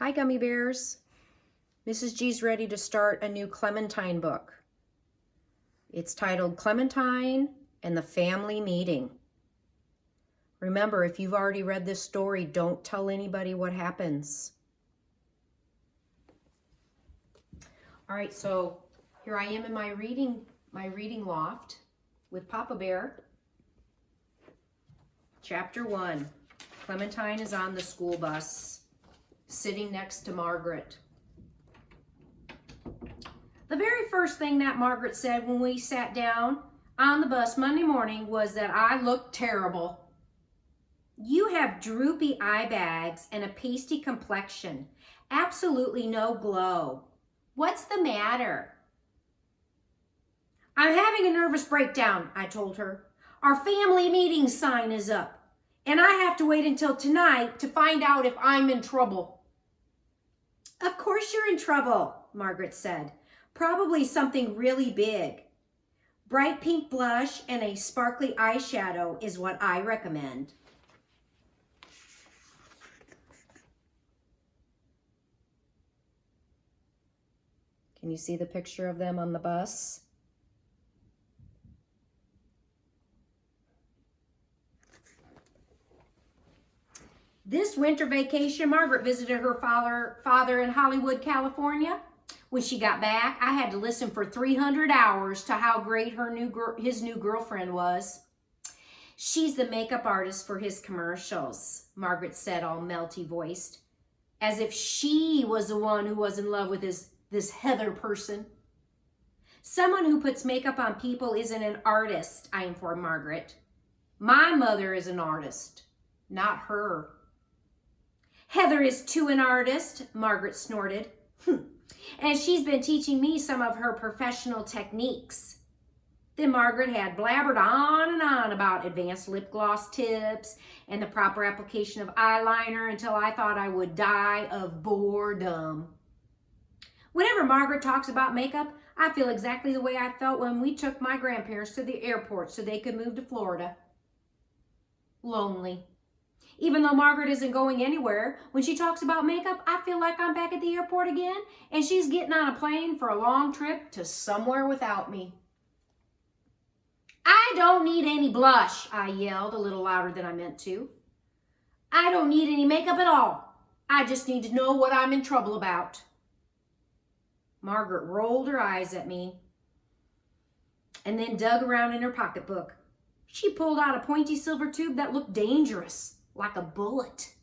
Hi, Gummy Bears. Mrs. G's ready to start a new Clementine book. It's titled Clementine and the Family Meeting. Remember, if you've already read this story, don't tell anybody what happens. All right, so here I am in my reading loft with Papa Bear. Chapter 1. Clementine is on the school bus, sitting next to Margaret. The very first thing that Margaret said when we sat down on the bus Monday morning was that I looked terrible. You have droopy eye bags and a pasty complexion. Absolutely no glow. What's the matter? I'm having a nervous breakdown, I told her. Our family meeting sign is up, and I have to wait until tonight to find out if I'm in trouble. Of course you're in trouble, Margaret said. Probably something really big. Bright pink blush and a sparkly eyeshadow is what I recommend. Can you see the picture of them on the bus? This winter vacation, Margaret visited her father in Hollywood, California. When she got back, I had to listen for 300 hours to how great his new girlfriend was. She's the makeup artist for his commercials, Margaret said, all melty-voiced, as if she was the one who was in love with this Heather person. Someone who puts makeup on people isn't an artist, I informed Margaret. My mother is an artist, not her. Heather is too an artist, Margaret snorted. And she's been teaching me some of her professional techniques. Then Margaret had blabbered on and on about advanced lip gloss tips and the proper application of eyeliner until I thought I would die of boredom. Whenever Margaret talks about makeup, I feel exactly the way I felt when we took my grandparents to the airport so they could move to Florida. Lonely. Even though Margaret isn't going anywhere, when she talks about makeup, I feel like I'm back at the airport again and she's getting on a plane for a long trip to somewhere without me. I don't need any blush, I yelled a little louder than I meant to. I don't need any makeup at all. I just need to know what I'm in trouble about. Margaret rolled her eyes at me and then dug around in her pocketbook. She pulled out a pointy silver tube that looked dangerous. Like a bullet.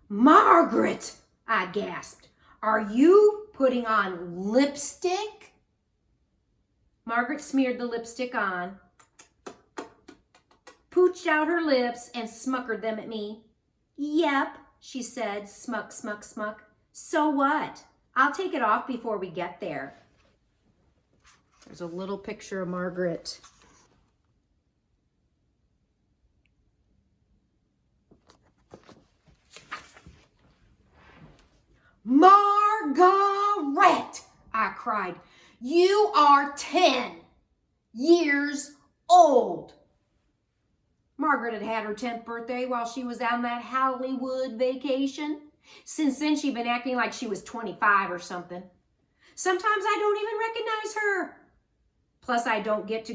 Margaret, I gasped. Are you putting on lipstick? Margaret smeared the lipstick on, pooched out her lips, and smuckered them at me. Yep, she said, smuck, smuck, smuck. So what? I'll take it off before we get there. There's a little picture of Margaret. Margaret, I cried, you are 10 years old. Margaret had had her 10th birthday while she was on that Hollywood vacation. Since then, she'd been acting like she was 25 or something. Sometimes I don't even recognize her. Plus, I didn't get to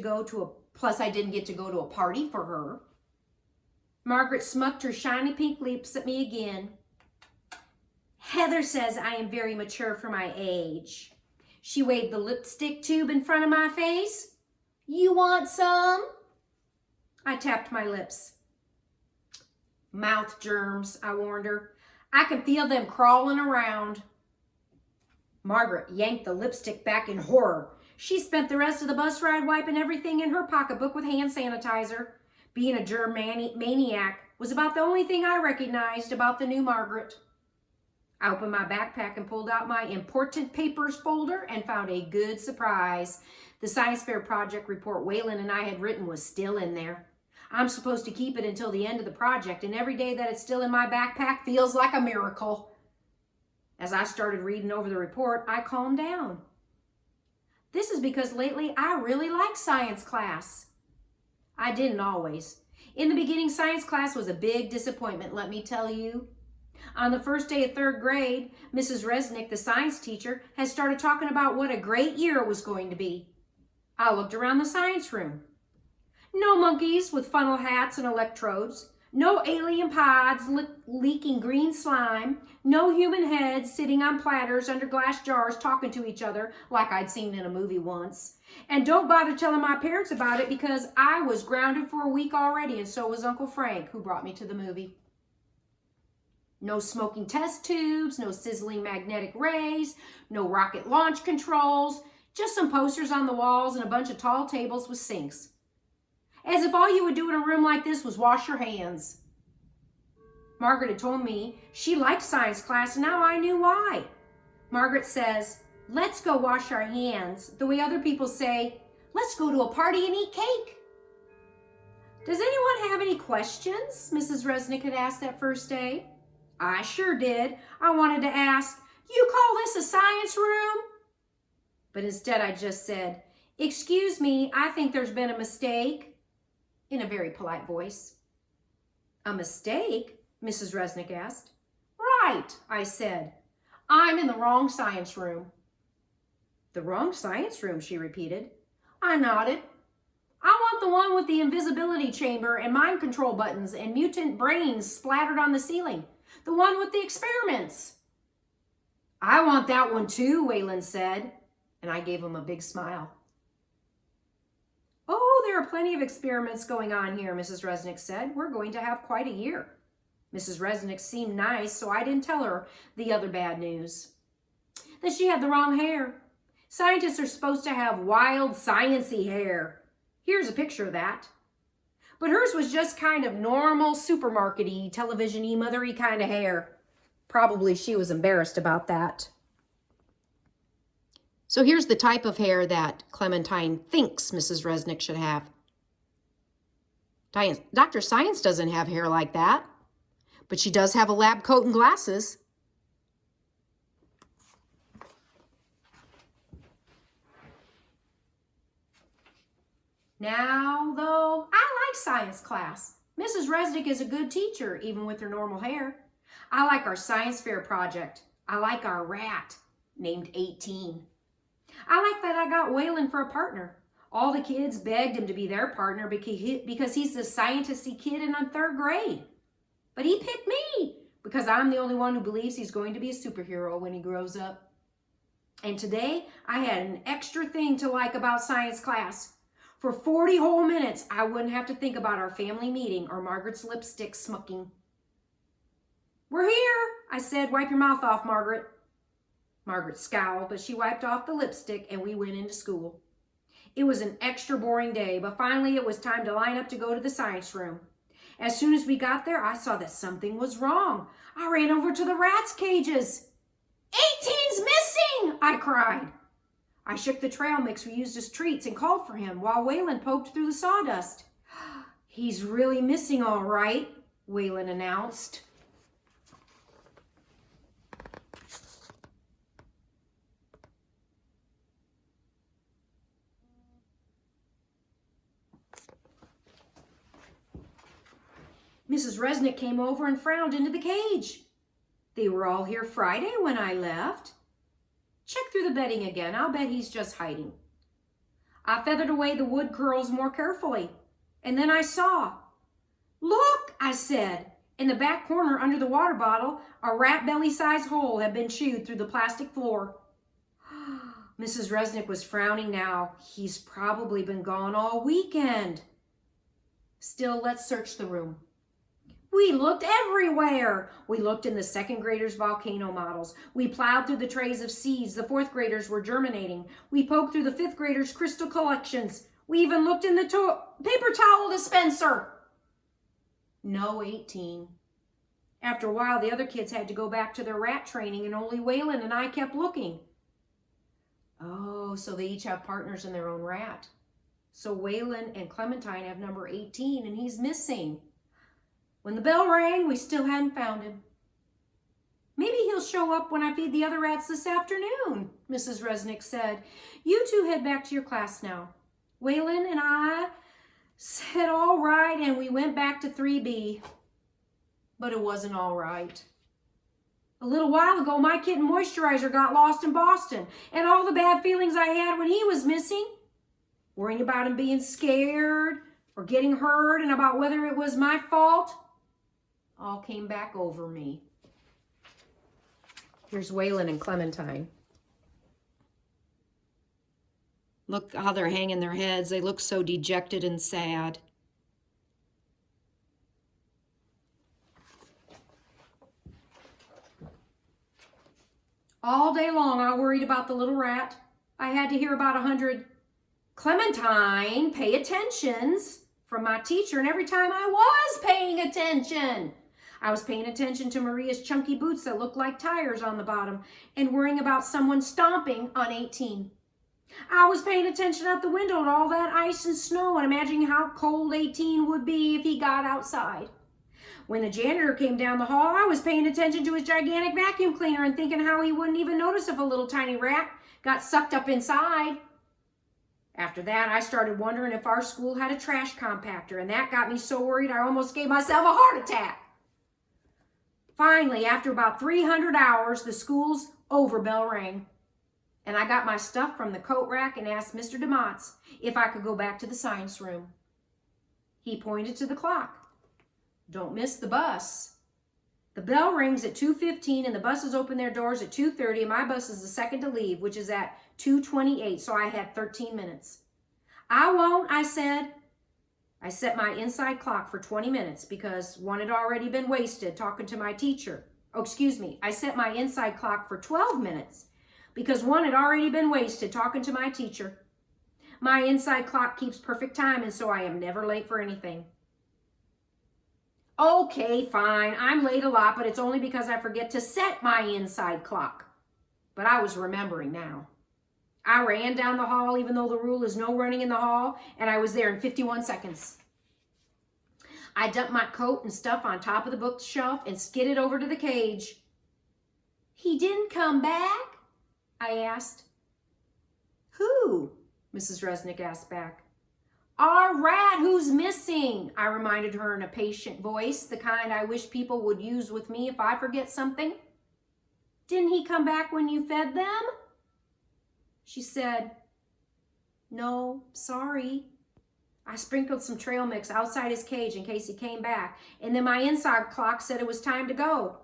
go to a party for her. Margaret smucked her shiny pink lips at me again. Heather says I am very mature for my age. She waved the lipstick tube in front of my face. You want some? I tapped my lips. Mouth germs, I warned her. I can feel them crawling around. Margaret yanked the lipstick back in horror. She spent the rest of the bus ride wiping everything in her pocketbook with hand sanitizer. Being a germ maniac was about the only thing I recognized about the new Margaret. I opened my backpack and pulled out my important papers folder and found a good surprise. The science fair project report Waylon and I had written was still in there. I'm supposed to keep it until the end of the project, and every day that it's still in my backpack feels like a miracle. As I started reading over the report, I calmed down. This is because lately I really like science class. I didn't always. In the beginning, science class was a big disappointment, let me tell you. On the first day of third grade, Mrs. Resnick, the science teacher, had started talking about what a great year it was going to be. I looked around the science room. No monkeys with funnel hats and electrodes. No alien pods leaking green slime. No human heads sitting on platters under glass jars talking to each other like I'd seen in a movie once. And don't bother telling my parents about it because I was grounded for a week already, and so was Uncle Frank, who brought me to the movie. No smoking test tubes, no sizzling magnetic rays, no rocket launch controls, just some posters on the walls and a bunch of tall tables with sinks. As if all you would do in a room like this was wash your hands. Margaret had told me she liked science class, and now I knew why. Margaret says, let's go wash our hands, the way other people say, let's go to a party and eat cake. Does anyone have any questions? Mrs. Resnick had asked that first day. I sure did. I wanted to ask, you call this a science room? But instead I just said, excuse me, I think there's been a mistake. In a very polite voice. A mistake? Mrs. Resnick asked. Right, I said. I'm in the wrong science room. The wrong science room, she repeated. I nodded. I want the one with the invisibility chamber and mind control buttons and mutant brains splattered on the ceiling. The one with the experiments. I want that one too, Waylon said, and I gave him a big smile. Oh, there are plenty of experiments going on here, Mrs. Resnick said. We're going to have quite a year. Mrs. Resnick seemed nice, so I didn't tell her the other bad news. That she had the wrong hair. Scientists are supposed to have wild, sciencey hair. Here's a picture of that. But hers was just kind of normal, supermarket-y, television-y, mothery kind of hair. Probably she was embarrassed about that. So here's the type of hair that Clementine thinks Mrs. Resnick should have. Dr. Science doesn't have hair like that, but she does have a lab coat and glasses. Now, though, I like science class. Mrs. Resnick is a good teacher, even with her normal hair. I like our science fair project. I like our rat, named 18. I like that I got Waylon for a partner. All the kids begged him to be their partner because he's the scientisty kid in third grade. But he picked me because I'm the only one who believes he's going to be a superhero when he grows up. And today, I had an extra thing to like about science class. For 40 whole minutes, I wouldn't have to think about our family meeting or Margaret's lipstick smucking. We're here, I said. Wipe your mouth off, Margaret. Margaret scowled, but she wiped off the lipstick and we went into school. It was an extra boring day, but finally it was time to line up to go to the science room. As soon as we got there, I saw that something was wrong. I ran over to the rats' cages. 18's missing, I cried. I shook the trail mix we used as treats and called for him while Waylon poked through the sawdust. He's really missing all right, Waylon announced. Mrs. Resnick came over and frowned into the cage. They were all here Friday when I left. Check through the bedding again. I'll bet he's just hiding. I feathered away the wood curls more carefully, and then I saw. Look, I said. In the back corner under the water bottle, a rat belly-sized hole had been chewed through the plastic floor. Mrs. Resnick was frowning now. He's probably been gone all weekend. Still, let's search the room. We looked everywhere. We looked in the second graders' volcano models. We plowed through the trays of seeds the fourth graders were germinating. We poked through the fifth graders' crystal collections. We even looked in the paper towel dispenser. No 18. After a while, the other kids had to go back to their rat training, and only Waylon and I kept looking. Oh, so they each have partners in their own rat. So Waylon and Clementine have number 18, and he's missing. When the bell rang, we still hadn't found him. Maybe he'll show up when I feed the other rats this afternoon, Mrs. Resnick said. You two head back to your class now. Waylon and I said all right, and we went back to 3B. But it wasn't all right. A little while ago, my kitten moisturizer got lost in Boston, and all the bad feelings I had when he was missing, worrying about him being scared or getting hurt and about whether it was my fault, all came back over me. Here's Waylon and Clementine. Look how they're hanging their heads. They look so dejected and sad. All day long, I worried about the little rat. I had to hear about 100 Clementine, pay attentions from my teacher, and every time I was paying attention. I was paying attention to Maria's chunky boots that looked like tires on the bottom and worrying about someone stomping on 18. I was paying attention out the window to all that ice and snow and imagining how cold 18 would be if he got outside. When the janitor came down the hall, I was paying attention to his gigantic vacuum cleaner and thinking how he wouldn't even notice if a little tiny rat got sucked up inside. After that, I started wondering if our school had a trash compactor, and that got me so worried I almost gave myself a heart attack. Finally, after about 300 hours, the school's overbell rang, and I got my stuff from the coat rack and asked Mr. DeMotts if I could go back to the science room. He pointed to the clock. Don't miss the bus. The bell rings at 2:15 and the buses open their doors at 2:30 and my bus is the second to leave, which is at 2:28, so I had 13 minutes. I won't, I said. I set my inside clock for 20 minutes because one had already been wasted talking to my teacher. Oh, excuse me. I set my inside clock for 12 minutes because one had already been wasted talking to my teacher. My inside clock keeps perfect time, and so I am never late for anything. Okay, fine, I'm late a lot, but it's only because I forget to set my inside clock. But I was remembering now. I ran down the hall, even though the rule is no running in the hall, and I was there in 51 seconds. I dumped my coat and stuff on top of the bookshelf and skidded over to the cage. He didn't come back? I asked. Who? Mrs. Resnick asked back. Our rat who's missing, I reminded her in a patient voice, the kind I wish people would use with me if I forget something. Didn't he come back when you fed them? She said, no, sorry. I sprinkled some trail mix outside his cage in case he came back, and then my inside clock said it was time to go.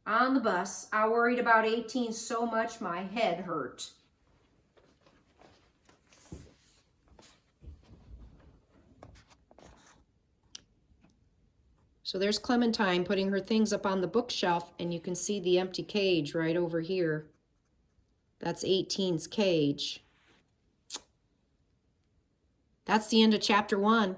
On the bus, I worried about 18 so much my head hurt. So there's Clementine putting her things up on the bookshelf, and you can see the empty cage right over here. That's 18's cage. That's the end of chapter 1.